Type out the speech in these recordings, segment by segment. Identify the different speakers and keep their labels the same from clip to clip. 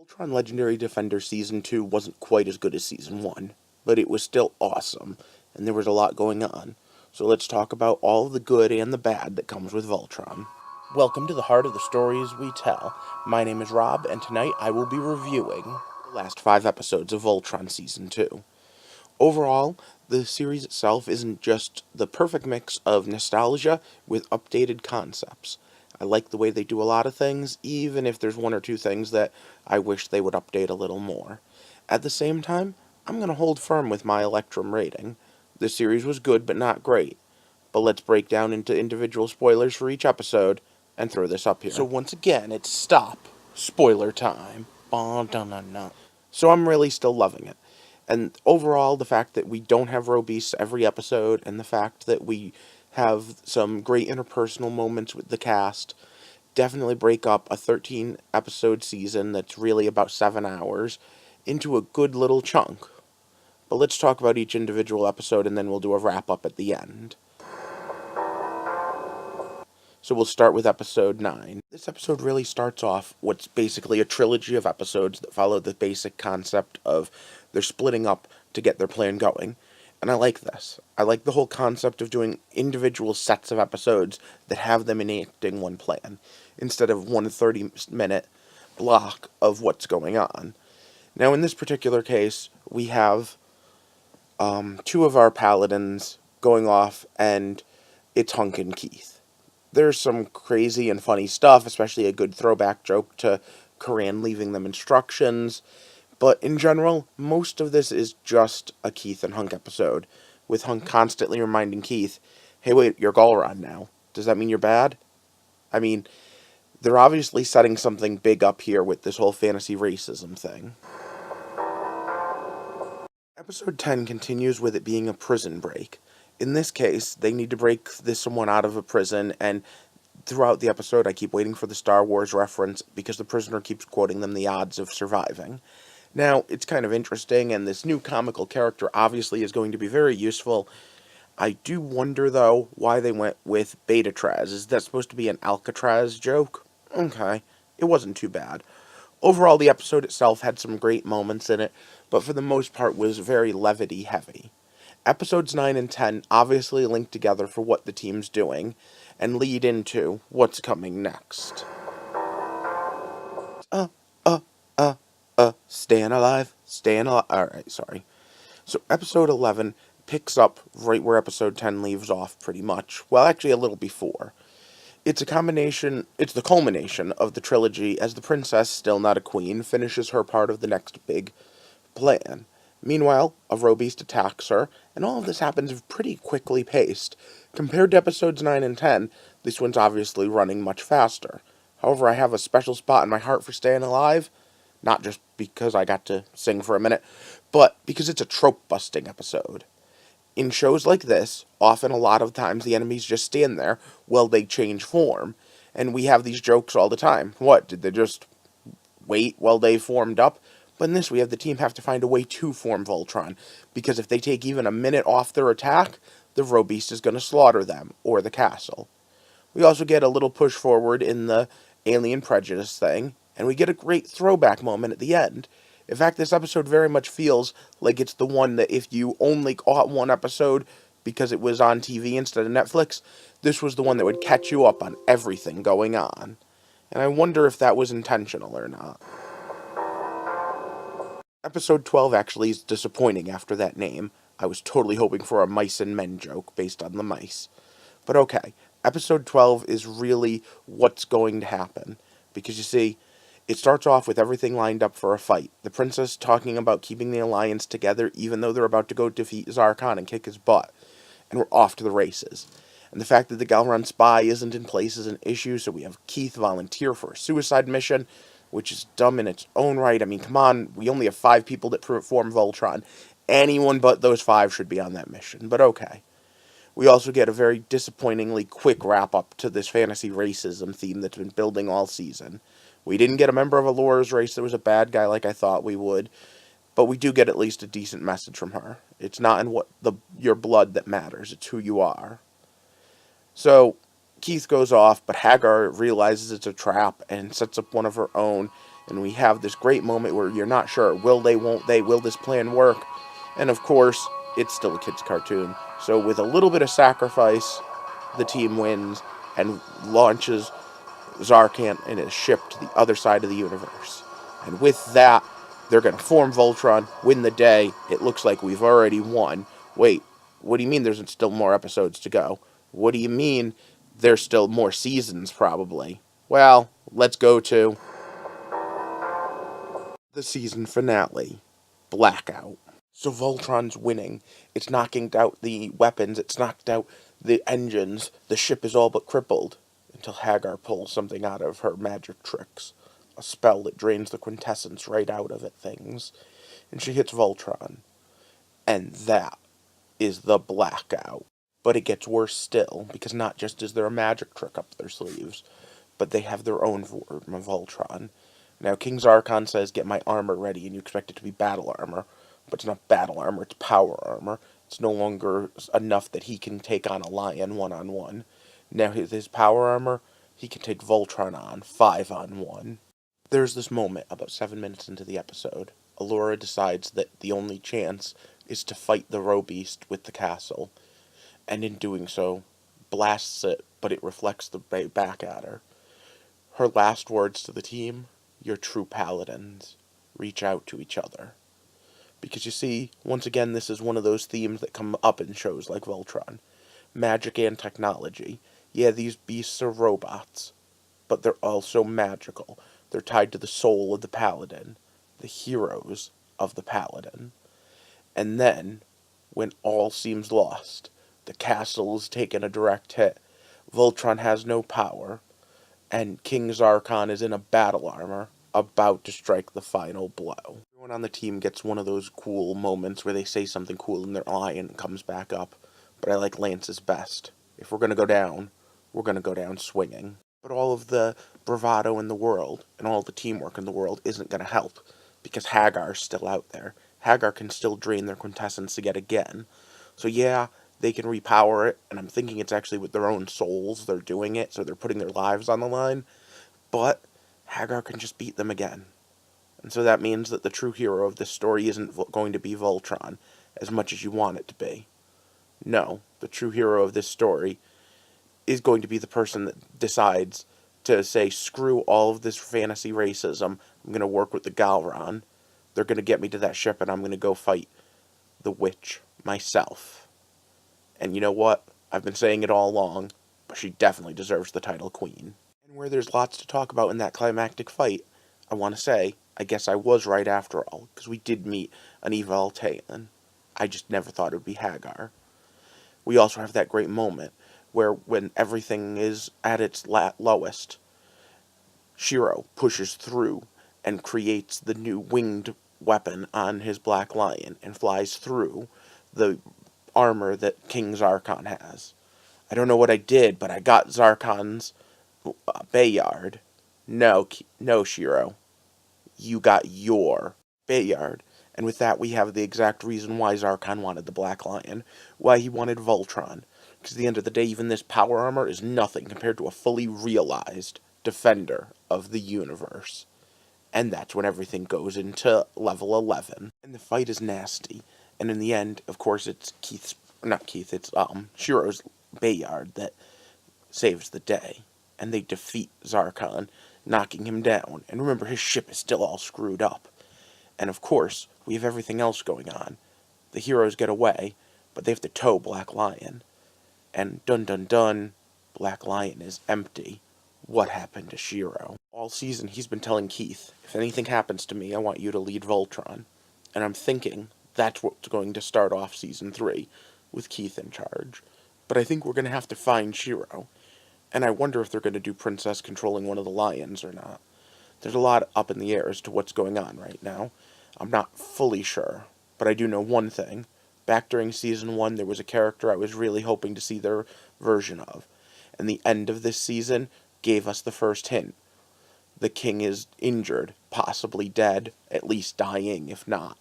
Speaker 1: Voltron Legendary Defender Season 2 wasn't quite as good as Season 1, but it was still awesome, and there was a lot going on. So let's talk about all the good and the bad that comes with Voltron. Welcome to the heart of the stories we tell. My name is Rob, and tonight I will be reviewing the last 5 episodes of Voltron Season 2. Overall, the series itself isn't just the perfect mix of nostalgia with updated concepts. I like the way they do a lot of things, even if there's one or two things that I wish they would update a little more. At the same time, I'm going to hold firm with my Electrum rating. The series was good, but not great. But let's break down into individual spoilers for each episode and throw this up here. So once again, it's stop. Spoiler time. So I'm really still loving it. And overall, the fact that we don't have Robeasts every episode, and the fact that we have some great interpersonal moments with the cast, definitely break up a 13-episode season that's really about 7 hours into a good little chunk. But let's talk about each individual episode, and then we'll do a wrap-up at the end. So we'll start with episode 9. This episode really starts off what's basically a trilogy of episodes that follow the basic concept of they're splitting up to get their plan going. And I like this. I like the whole concept of doing individual sets of episodes that have them enacting one plan, instead of one 30-minute block of what's going on. Now in this particular case, we have two of our paladins going off, and it's Hunk and Keith. There's some crazy and funny stuff, especially a good throwback joke to Coran leaving them instructions. But in general, most of this is just a Keith and Hunk episode, with Hunk constantly reminding Keith, hey wait, you're Galron now. Does that mean you're bad? I mean, they're obviously setting something big up here with this whole fantasy racism thing. Episode 10 continues with it being a prison break. In this case, they need to break someone out of a prison, and throughout the episode I keep waiting for the Star Wars reference because the prisoner keeps quoting them the odds of surviving. Now, it's kind of interesting, and this new comical character obviously is going to be very useful. I do wonder, though, why they went with Betatraz. Is that supposed to be an Alcatraz joke? Okay, it wasn't too bad. Overall, the episode itself had some great moments in it, but for the most part was very levity-heavy. Episodes 9 and 10 obviously link together for what the team's doing, and lead into what's coming next. Staying alive. Alright, sorry. So episode 11 picks up right where episode 10 leaves off, pretty much. Well, actually a little before. It's the culmination of the trilogy as the princess, still not a queen, finishes her part of the next big plan. Meanwhile, a Robeast attacks her, and all of this happens pretty quickly paced. Compared to episodes 9 and 10, this one's obviously running much faster. However, I have a special spot in my heart for Staying Alive, not just because I got to sing for a minute, but because it's a trope-busting episode. In shows like this, often a lot of times the enemies just stand there while they change form, and we have these jokes all the time. What, did they just wait while they formed up? But in this, we have the team have to find a way to form Voltron, because if they take even a minute off their attack, the Robeast is going to slaughter them, or the castle. We also get a little push forward in the alien prejudice thing, and we get a great throwback moment at the end. In fact, this episode very much feels like it's the one that if you only caught one episode because it was on TV instead of Netflix, this was the one that would catch you up on everything going on. And I wonder if that was intentional or not. Episode 12 actually is disappointing after that name. I was totally hoping for a mice and men joke based on the mice. But okay, episode 12 is really what's going to happen. Because you see, it starts off with everything lined up for a fight. The princess talking about keeping the alliance together even though they're about to go defeat Zarkon and kick his butt. And we're off to the races. And the fact that the Galron spy isn't in place is an issue, so we have Keith volunteer for a suicide mission, which is dumb in its own right. I mean, come on, we only have 5 people that form Voltron. Anyone but those 5 should be on that mission, but okay. We also get a very disappointingly quick wrap-up to this fantasy racism theme that's been building all season. We didn't get a member of Alora's race that was a bad guy like I thought we would, but we do get at least a decent message from her. It's not in your blood that matters, it's who you are. So, Keith goes off, but Hagar realizes it's a trap and sets up one of her own And we have this great moment where you're not sure, will they, won't they, will this plan work? And of course, it's still a kid's cartoon. So with a little bit of sacrifice, the team wins and launches Zarkon in his ship to the other side of the universe. And with that, they're going to form Voltron, win the day. It looks like we've already won. Wait, what do you mean there's still more episodes to go? What do you mean there's still more seasons, probably? Well, let's go to the season finale, Blackout. So Voltron's winning. It's knocking out the weapons. It's knocked out the engines. The ship is all but crippled until Hagar pulls something out of her magic tricks. A spell that drains the quintessence right out of it things. And she hits Voltron. And that is the Blackout. But it gets worse still, because not just is there a magic trick up their sleeves, but they have their own form of Voltron. Now, King Zarkon says, get my armor ready, and you expect it to be battle armor. But it's not battle armor, it's power armor. It's no longer enough that he can take on a lion one-on-one. Now, his power armor, he can take Voltron on 5-on-1. There's this moment, about 7 minutes into the episode. Allura decides that the only chance is to fight the Roe Beast with the castle. And in doing so, blasts it, but it reflects the back at her. Her last words to the team, you're true paladins. Reach out to each other. Because you see, once again, this is one of those themes that come up in shows like Voltron. Magic and technology. Yeah, these beasts are robots, but they're also magical. They're tied to the soul of the paladin, the heroes of the paladin. And then, when all seems lost, the castle is taking a direct hit, Voltron has no power, and King Zarkon is in a battle armor, about to strike the final blow. Everyone on the team gets one of those cool moments where they say something cool and their lion comes back up, but I like Lance's best. If we're going to go down, we're going to go down swinging. But all of the bravado in the world, and all the teamwork in the world isn't going to help, because Hagar's still out there. Hagar can still drain their quintessence yet again. So yeah, they can repower it, and I'm thinking it's actually with their own souls they're doing it, so they're putting their lives on the line, but Hagar can just beat them again. And so that means that the true hero of this story isn't going to be Voltron, as much as you want it to be. No, the true hero of this story is going to be the person that decides to say, screw all of this fantasy racism, I'm going to work with the Galron, they're going to get me to that ship, and I'm going to go fight the witch myself. And you know what? I've been saying it all along, but she definitely deserves the title Queen. And where there's lots to talk about in that climactic fight, I want to say, I guess I was right after all, because we did meet an Eva Altaean. I just never thought it would be Hagar. We also have that great moment where when everything is at its lowest, Shiro pushes through and creates the new winged weapon on his Black Lion and flies through the armor that King Zarkon has. I don't know what I did, but I got Zarkon's Bayard. No, Shiro. You got your Bayard. And with that, we have the exact reason why Zarkon wanted the Black Lion. Why he wanted Voltron. Because at the end of the day, even this power armor is nothing compared to a fully realized defender of the universe. And that's when everything goes into level 11. And the fight is nasty. And in the end, of course, it's it's Shiro's Bayard that saves the day. And they defeat Zarkon, knocking him down. And remember, his ship is still all screwed up. And of course, we have everything else going on. The heroes get away, but they have to tow Black Lion. And dun dun dun, Black Lion is empty. What happened to Shiro? All season, he's been telling Keith, if anything happens to me, I want you to lead Voltron. And I'm thinking that's what's going to start off Season 3, with Keith in charge. But I think we're going to have to find Shiro. And I wonder if they're going to do Princess controlling one of the lions or not. There's a lot up in the air as to what's going on right now. I'm not fully sure, but I do know one thing. Back during Season 1, there was a character I was really hoping to see their version of. And the end of this season gave us the first hint. The king is injured, possibly dead, at least dying, if not.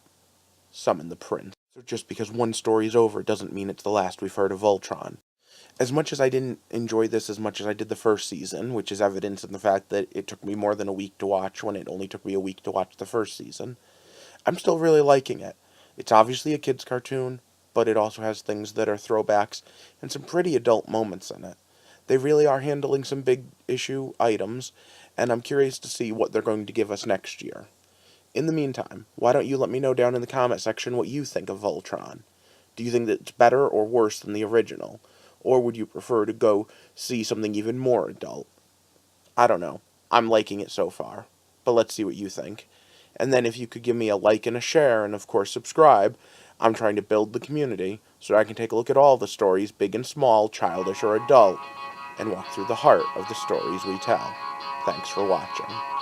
Speaker 1: Summon the prince. So just because one story is over doesn't mean it's the last we've heard of Voltron. as much as I didn't enjoy this as much as I did the first season, which is evidence in the fact that it took me more than a week to watch when it only took me a week to watch the first season, I'm still really liking it. It's obviously a kid's cartoon, but it also has things that are throwbacks and some pretty adult moments in it. They really are handling some big issue items, and I'm curious to see what they're going to give us next year. In the meantime, why don't you let me know down in the comment section what you think of Voltron? Do you think that it's better or worse than the original? Or would you prefer to go see something even more adult? I don't know. I'm liking it so far, but let's see what you think. And then if you could give me a like and a share, and of course subscribe, I'm trying to build the community so I can take a look at all the stories, big and small, childish or adult, and walk through the heart of the stories we tell. Thanks for watching.